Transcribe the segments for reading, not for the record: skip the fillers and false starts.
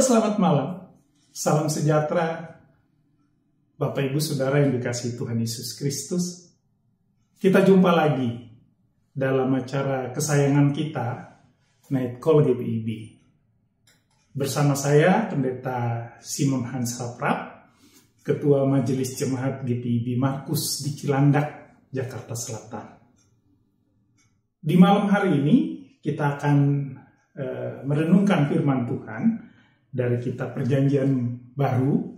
Halo, selamat malam. Salam sejahtera, Bapak Ibu Saudara yang dikasihi Tuhan Yesus Kristus. Kita jumpa lagi dalam acara kesayangan kita, Night Call GBIB. Bersama saya, Pendeta Simon Hans Haprap, Ketua Majelis Jemaat GBIB Markus di Cilandak, Jakarta Selatan. Di malam hari ini, kita akan merenungkan firman Tuhan dari kitab Perjanjian Baru,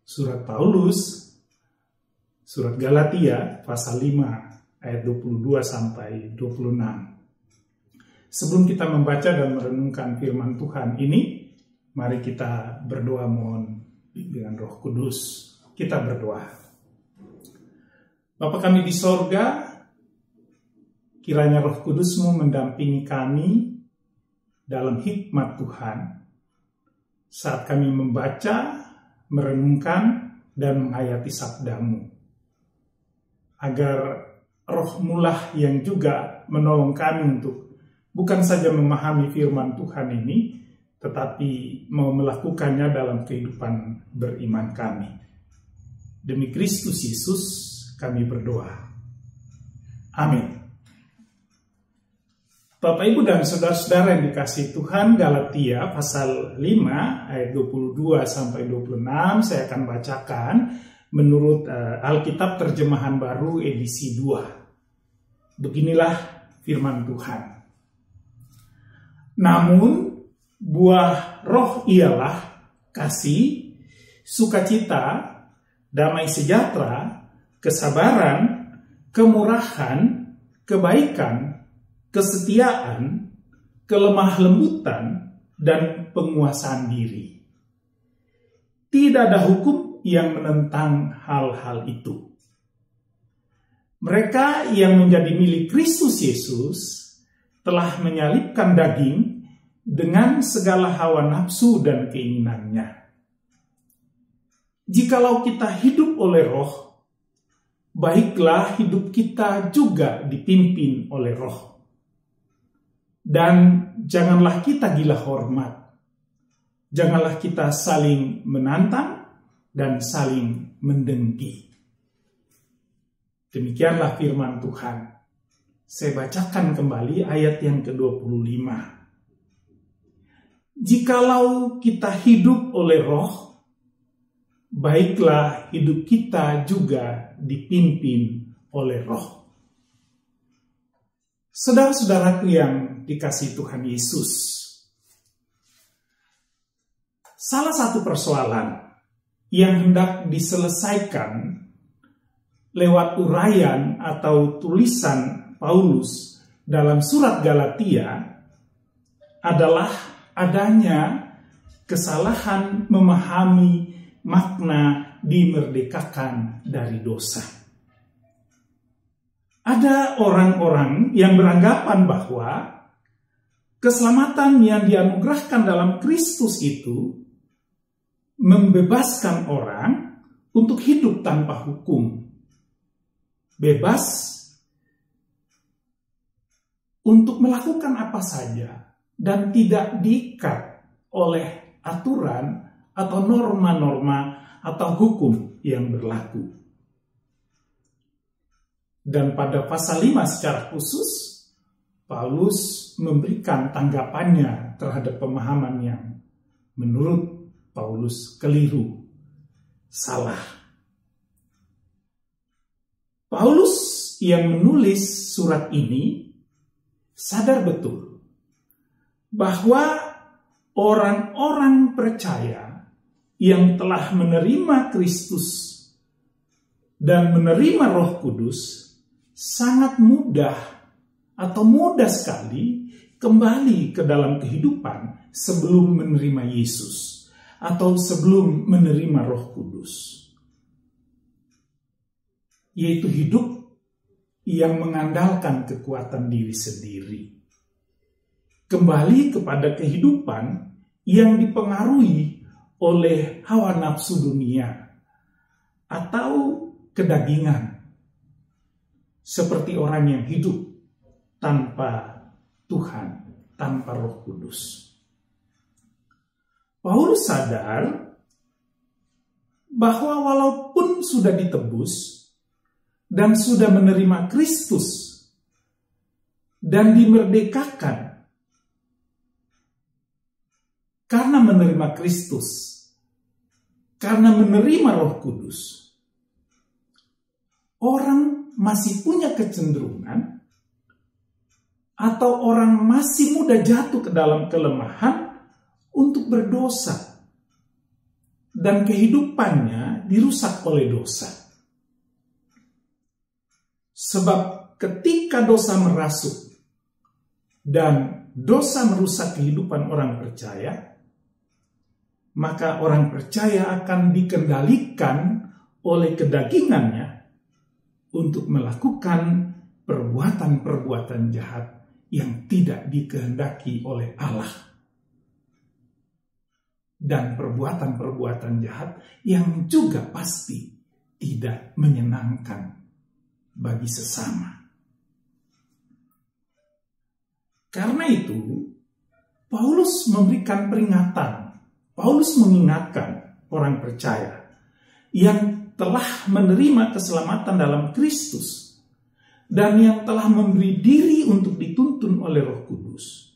surat Paulus, surat Galatia, pasal 5, ayat 22 sampai 26. Sebelum kita membaca dan merenungkan firman Tuhan ini, mari kita berdoa mohon bimbingan Roh Kudus. Kita berdoa. Bapa kami di sorga, kiranya Roh Kudus-Mu mendampingi kami dalam hikmat Tuhan saat kami membaca, merenungkan, dan menghayati sabda-Mu. Agar Roh-Mu lah yang juga menolong kami untuk bukan saja memahami firman Tuhan ini, tetapi mau melakukannya dalam kehidupan beriman kami. Demi Kristus Yesus kami berdoa. Amin. Bapak, Ibu, dan Saudara-saudara yang dikasihi Tuhan, Galatia pasal 5 ayat 22 sampai 26 saya akan bacakan menurut Alkitab Terjemahan Baru edisi 2. Beginilah firman Tuhan. Namun buah roh ialah kasih, sukacita, damai sejahtera, kesabaran, kemurahan, kebaikan, kesetiaan, kelemah lembutan, dan penguasaan diri. Tidak ada hukum yang menentang hal-hal itu. Mereka yang menjadi milik Kristus Yesus telah menyalibkan daging dengan segala hawa nafsu dan keinginannya. Jikalau kita hidup oleh Roh, baiklah hidup kita juga dipimpin oleh Roh. Dan janganlah kita gila hormat. Janganlah kita saling menantang dan saling mendengki. Demikianlah firman Tuhan. Saya bacakan kembali ayat yang ke-25. Jikalau kita hidup oleh Roh, baiklah hidup kita juga dipimpin oleh Roh. Saudara-saudaraku yang dikasihi Tuhan Yesus, salah satu persoalan yang hendak diselesaikan lewat uraian atau tulisan Paulus dalam surat Galatia adalah adanya kesalahan memahami makna dimerdekakan dari dosa. Ada orang-orang yang beranggapan bahwa keselamatan yang dianugerahkan dalam Kristus itu membebaskan orang untuk hidup tanpa hukum. Bebas untuk melakukan apa saja dan tidak diikat oleh aturan atau norma-norma atau hukum yang berlaku. Dan pada pasal 5 secara khusus, Paulus memberikan tanggapannya terhadap pemahaman yang menurut Paulus keliru, salah. Paulus yang menulis surat ini sadar betul bahwa orang-orang percaya yang telah menerima Kristus dan menerima Roh Kudus sangat mudah atau mudah sekali kembali ke dalam kehidupan sebelum menerima Yesus atau sebelum menerima Roh Kudus, yaitu hidup yang mengandalkan kekuatan diri sendiri, kembali kepada kehidupan yang dipengaruhi oleh hawa nafsu dunia atau kedagingan, seperti orang yang hidup tanpa Tuhan, tanpa Roh Kudus. Paulus sadar bahwa walaupun sudah ditebus dan sudah menerima Kristus dan dimerdekakan karena menerima Kristus, karena menerima Roh Kudus, orang masih punya kecenderungan atau orang masih mudah jatuh ke dalam kelemahan untuk berdosa dan kehidupannya dirusak oleh dosa. Sebab ketika dosa merasuk dan dosa merusak kehidupan orang percaya, maka orang percaya akan dikendalikan oleh kedagingannya untuk melakukan perbuatan-perbuatan jahat yang tidak dikehendaki oleh Allah. Dan perbuatan-perbuatan jahat yang juga pasti tidak menyenangkan bagi sesama. Karena itu, Paulus memberikan peringatan. Paulus mengingatkan orang percaya yang telah menerima keselamatan dalam Kristus dan yang telah memberi diri untuk dituntun oleh Roh Kudus.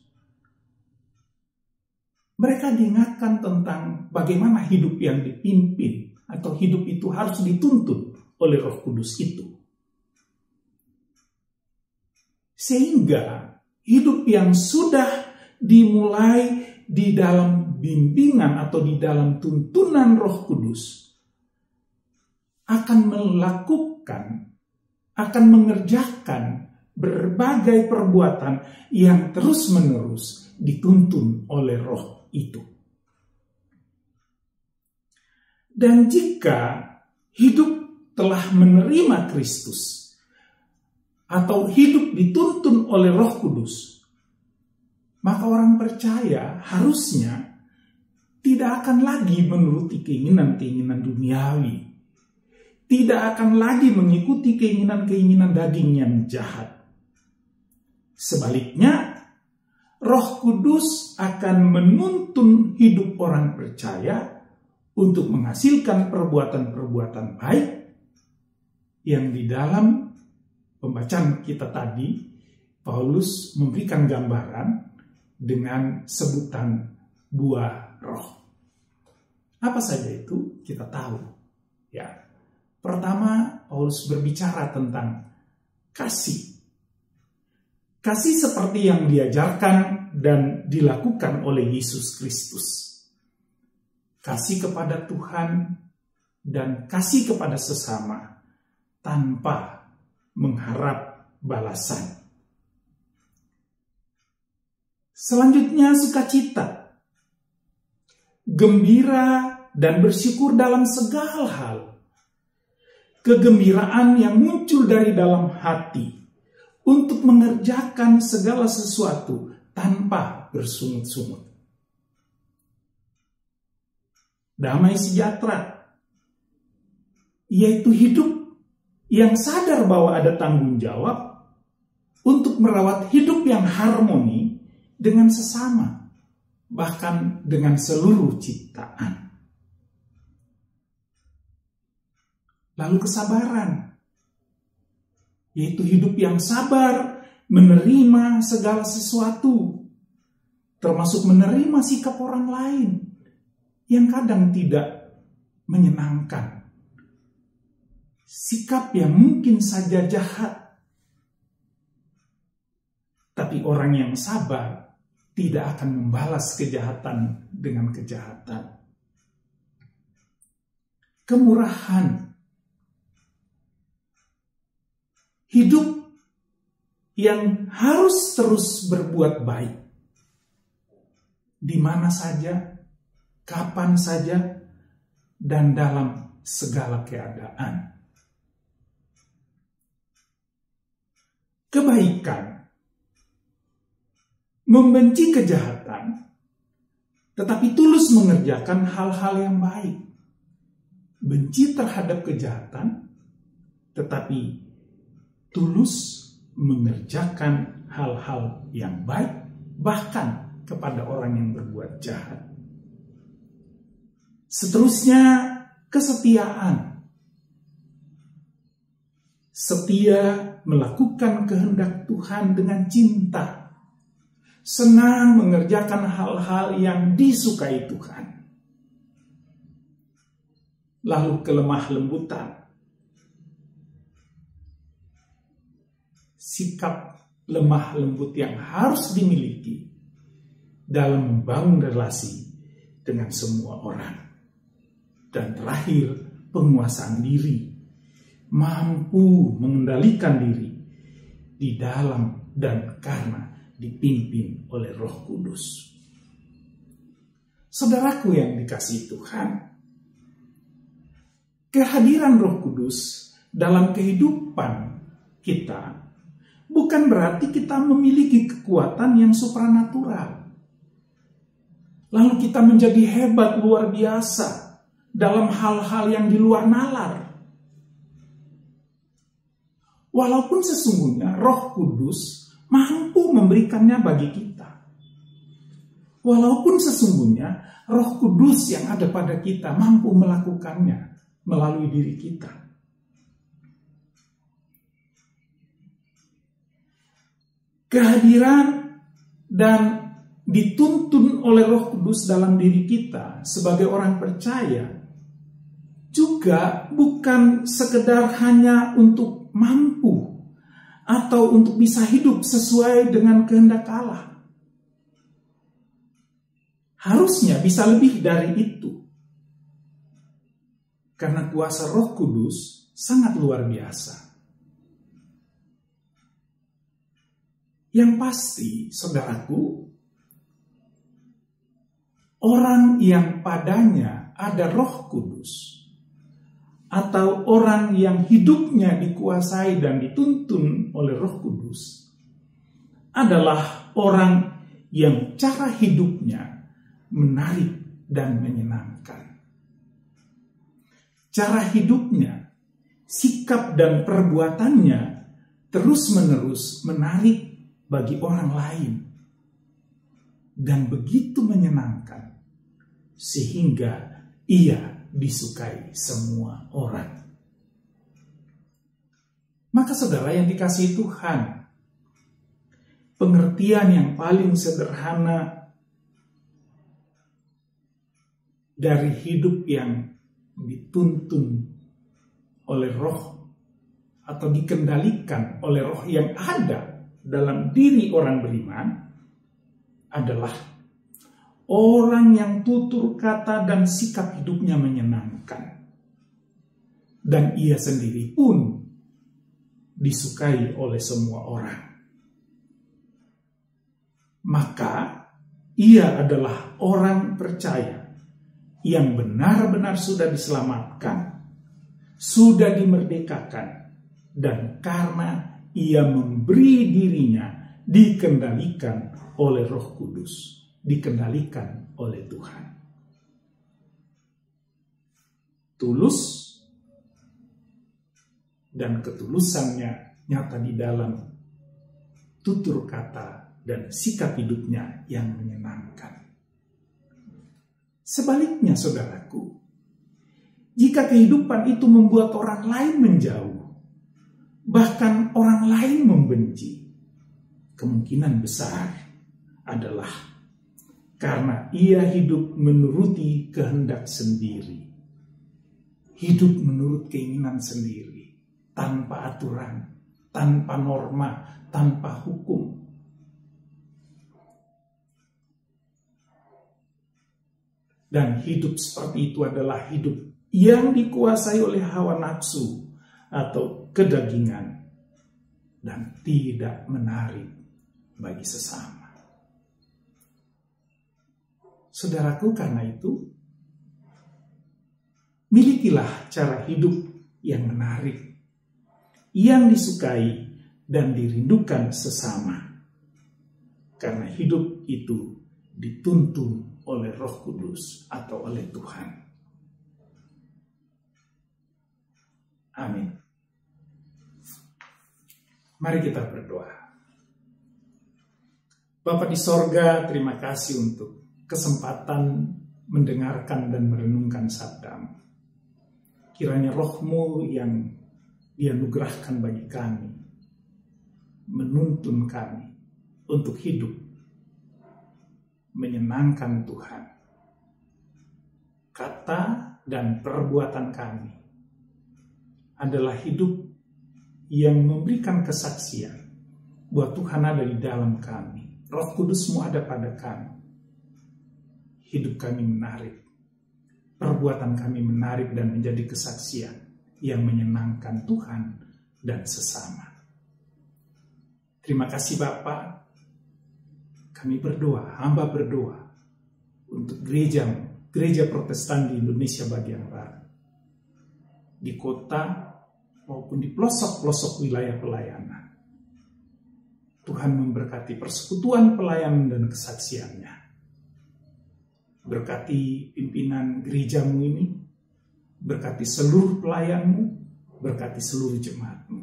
Mereka diingatkan tentang bagaimana hidup yang dipimpin atau hidup itu harus dituntun oleh Roh Kudus itu. Sehingga hidup yang sudah dimulai di dalam bimbingan atau di dalam tuntunan Roh Kudus akan melakukan, akan mengerjakan berbagai perbuatan yang terus-menerus dituntun oleh Roh itu. Dan jika hidup telah menerima Kristus atau hidup dituntun oleh Roh Kudus, maka orang percaya harusnya tidak akan lagi menuruti keinginan-keinginan duniawi, tidak akan lagi mengikuti keinginan-keinginan daging yang jahat. Sebaliknya, Roh Kudus akan menuntun hidup orang percaya untuk menghasilkan perbuatan-perbuatan baik yang di dalam pembacaan kita tadi, Paulus memberikan gambaran dengan sebutan buah roh. Apa saja itu kita tahu. Ya, pertama Paulus berbicara tentang kasih. Kasih seperti yang diajarkan dan dilakukan oleh Yesus Kristus. Kasih kepada Tuhan dan kasih kepada sesama tanpa mengharap balasan. Selanjutnya sukacita. Gembira dan bersyukur dalam segala hal. Kegembiraan yang muncul dari dalam hati untuk mengerjakan segala sesuatu tanpa bersungut-sungut. Damai sejahtera, yaitu hidup yang sadar bahwa ada tanggung jawab untuk merawat hidup yang harmoni dengan sesama, bahkan dengan seluruh ciptaan. Lalu kesabaran, yaitu hidup yang sabar, menerima segala sesuatu, termasuk menerima sikap orang lain yang kadang tidak menyenangkan. Sikap yang mungkin saja jahat, tapi orang yang sabar tidak akan membalas kejahatan dengan kejahatan. Kemurahan, hidup yang harus terus berbuat baik. Di mana saja, kapan saja, dan dalam segala keadaan. Kebaikan, membenci kejahatan, tetapi tulus mengerjakan hal-hal yang baik. Benci terhadap kejahatan, tetapi tulus mengerjakan hal-hal yang baik, bahkan kepada orang yang berbuat jahat. Seterusnya, kesetiaan. Setia melakukan kehendak Tuhan dengan cinta. Senang mengerjakan hal-hal yang disukai Tuhan. Lalu kelemah lembutan. Sikap lemah lembut yang harus dimiliki dalam membangun relasi dengan semua orang. Dan terakhir, penguasaan diri. Mampu mengendalikan diri di dalam dan karena dipimpin oleh Roh Kudus. Saudaraku yang dikasihi Tuhan, kehadiran Roh Kudus dalam kehidupan kita bukan berarti kita memiliki kekuatan yang supranatural. Lalu kita menjadi hebat luar biasa dalam hal-hal yang di luar nalar. Walaupun sesungguhnya Roh Kudus mampu memberikannya bagi kita. Walaupun sesungguhnya Roh Kudus yang ada pada kita mampu melakukannya melalui diri kita. Kehadiran dan dituntun oleh Roh Kudus dalam diri kita sebagai orang percaya juga bukan sekedar hanya untuk mampu atau untuk bisa hidup sesuai dengan kehendak Allah. Harusnya bisa lebih dari itu. Karena kuasa Roh Kudus sangat luar biasa. Yang pasti, saudaraku, orang yang padanya ada Roh Kudus atau orang yang hidupnya dikuasai dan dituntun oleh Roh Kudus adalah orang yang cara hidupnya menarik dan menyenangkan. Cara hidupnya, sikap dan perbuatannya terus-menerus menarik bagi orang lain dan begitu menyenangkan sehingga ia disukai semua orang. Maka saudara yang dikasihi Tuhan, pengertian yang paling sederhana dari hidup yang dituntun oleh Roh atau dikendalikan oleh Roh yang ada dalam diri orang beriman adalah orang yang tutur kata dan sikap hidupnya menyenangkan. Dan ia sendiri pun disukai oleh semua orang. Maka ia adalah orang percaya yang benar-benar sudah diselamatkan, sudah dimerdekakan, dan karena ia memberi dirinya dikendalikan oleh Roh Kudus, dikendalikan oleh Tuhan. Tulus dan ketulusannya nyata di dalam tutur kata dan sikap hidupnya yang menyenangkan. Sebaliknya, saudaraku, jika kehidupan itu membuat orang lain menjauh, bahkan orang lain membenci, kemungkinan besar adalah karena ia hidup menuruti kehendak sendiri. Hidup menurut keinginan sendiri, tanpa aturan, tanpa norma, tanpa hukum. Dan hidup seperti itu adalah hidup yang dikuasai oleh hawa nafsu atau kedagingan dan tidak menarik bagi sesama. Saudaraku, karena itu, milikilah cara hidup yang menarik, yang disukai dan dirindukan sesama. Karena hidup itu dituntun oleh Roh Kudus atau oleh Tuhan. Amin. Mari kita berdoa. Bapa di sorga, terima kasih untuk kesempatan mendengarkan dan merenungkan sabda-Mu. Kiranya Roh-Mu yang dianugerahkan bagi kami, menuntun kami untuk hidup menyenangkan Tuhan. Kata dan perbuatan kami adalah hidup yang memberikan kesaksian bahwa Tuhan ada di dalam kami. Roh Kudus-Mu ada pada kami. Hidup kami menarik, perbuatan kami menarik dan menjadi kesaksian yang menyenangkan Tuhan dan sesama. Terima kasih Bapa. Kami berdoa, hamba berdoa untuk gereja Protestan di Indonesia bagian Barat, di kota maupun di pelosok-pelosok wilayah pelayanan. Tuhan memberkati persekutuan pelayanan dan kesaksiannya. Berkati pimpinan gereja-Mu ini, berkati seluruh pelayan-Mu, berkati seluruh jemaat-Mu.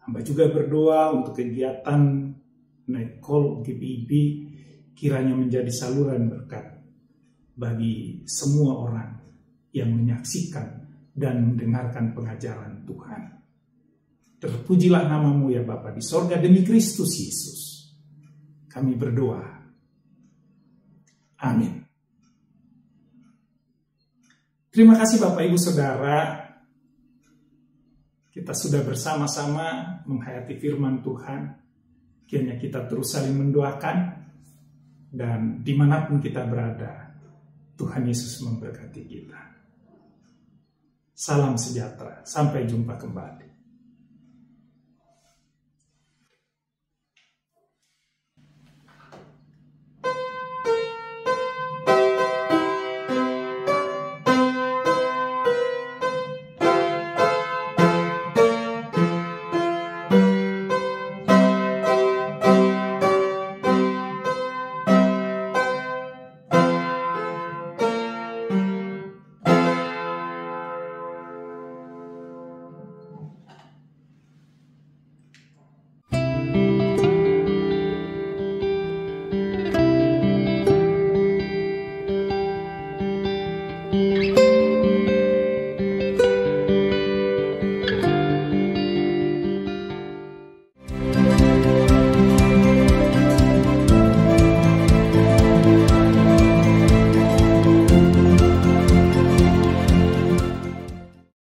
Hamba juga berdoa untuk kegiatan Night Call GPIB kiranya menjadi saluran berkat bagi semua orang yang menyaksikan dan mendengarkan pengajaran Tuhan. Terpujilah nama-Mu ya Bapa di sorga demi Kristus Yesus. Kami berdoa. Amin. Terima kasih Bapak Ibu Saudara. Kita sudah bersama-sama menghayati firman Tuhan. Kiranya kita terus saling mendoakan. Dan dimanapun kita berada, Tuhan Yesus memberkati kita. Salam sejahtera. Sampai jumpa kembali.